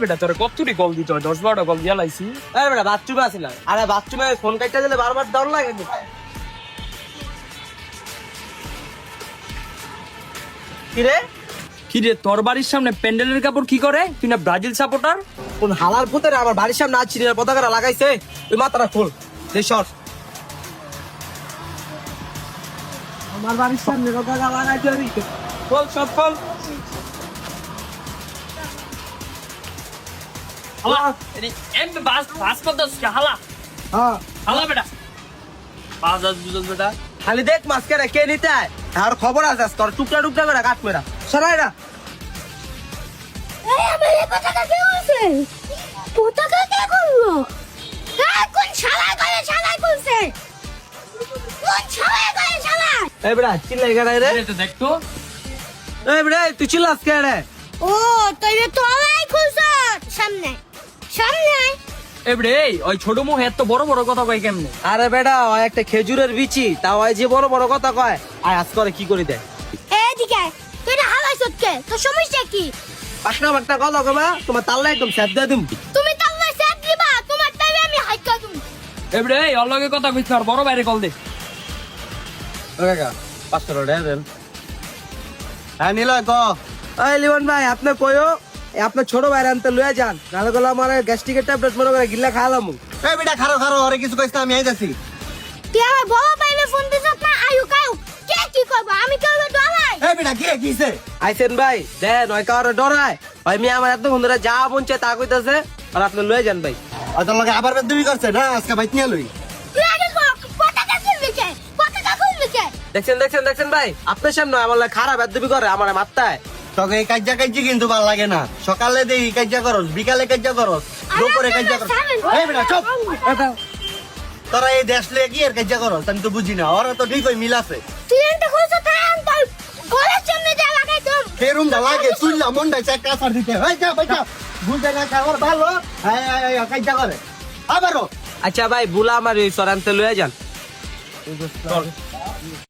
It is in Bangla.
বেটা তোর কতটি কল দিতে হয় 10-12টা কল দিয়া লাইছি। এই বেটা বাথরুমে আসিলাম, আরে বাথরুমে ফোন কাটতে দিলে বারবার দাও লাগে। কি রে কি রে তোর বাড়ির সামনে প্যান্ডেলের কাপড় কি করে? তুই না ব্রাজিল সাপোর্টার? কোন হালার পুতের আমার বাড়ির সামনে আছি পতাকা লাগাইছে, তুই মাথাটা খোল দে সর। আমার বাড়ির সামনে পতাকা লাগাইছে, খোল সব খোল। হালা এমনি বাস বাস করতেছ হালা হ্যাঁ হালা বেটা বাস বুঝছ বেটা। খালি দেখ মাঝকে কে নিতে আয়, আর খবর আছে তোর টুকরা টুকরা করে কাট মেরা সরাই না। এই আমার এই পতাকা কে করছে? পতাকা কে করলো? এই কোন শালা করে শালা করছে? কোন শালা করে শালা? এই বেটা চিল্লাই গাড়াই রে, তো দেখ তো এই বেটা তুই চিল্লাস কে রে? ও তুই তো আলাই খুলছ সামনে সামনে এবড়ে ওই ছোট মুখ এত বড় বড় কথা কই কেমনে? আরে বেটা ও একটা খেজুরের বিচি, তাও ওই যে বড় বড় কথা কয় আর আজ করে কি করে দেয়। এদিকে তুই না হালাই সটকে তোর সমস্যা কি? পাশনা একটা কথা কবা তোমার তাল্লা একদম স্যাদ দিয়ে দিম। তুমি তো আমার সাথ দিবা, তোমার টাইমে আমি হাইকা দিম। এবড়ে ওর লগে কথা কইছ আর বড় বাইরে কল দে। ও কাকা 500 টাকা দেন। হ্যাঁ নিলয় ক। এই লিমন ভাই আপনি কইও আপনার ছোট ভাই আনতে লয়ে যান, নাহলে গেলে আমার গ্যাস্ট্রিকের ট্যাবলেট মনে করে গিল্লা খাওয়ালাম। এই বেটা খারো খারো, আরে কিছু কইছ না, আমি আইতাছি। তুই আমার বড় পাইলে ফোন দিছ না আয়ু কায়ু কে কি করব? আমি কেউ ডলাই এই বেটা কি কিছে? আইছেন ভাই দেন ওই কারো ডরায় ভাই মিয়া আমার এত বন্ধুরা যা বলছে তা কইতাছে, আর আপনি লয়ে যান ভাই। আর তোর লগে আবার বেদবি করছে না, আজকে বাইক নিয়ে লই। তুই আগে পতাকা খুলবি কে? পতাকা খুলবি কে? দেখছেন দেখছেন দেখছেন ভাই আপনার সামনে আমার লাগে খারাপ বেদবি করে আমার মাত্তায়। তোকে এই কাজ্জা কাজ্জি কিন্তু ভাল লাগে না। সকালে দেই কাজ্জা করস, বিকালে কাজ্জা করস, দুপুরে কাজ্জা করস। এই বেটা চুপ। তোরা এই দেশ লয়ে কি এর কাজ্জা করস আমি তো বুঝি না। ওরা তো ঠিকই মিল আছে। তুই এন্ড খুলছ তাই তোর গলার সামনে যা লাগাই দম। ফেরুম দা লাগে তুইলা মন্ডা চাই কাছার দিতে। এই যা বাইটা বুঝে না খাবার ভালো। এই কাজ্জা করে আবারও। আচ্ছা ভাই বুলা আমার ওই সরান্তে লয়ে যান।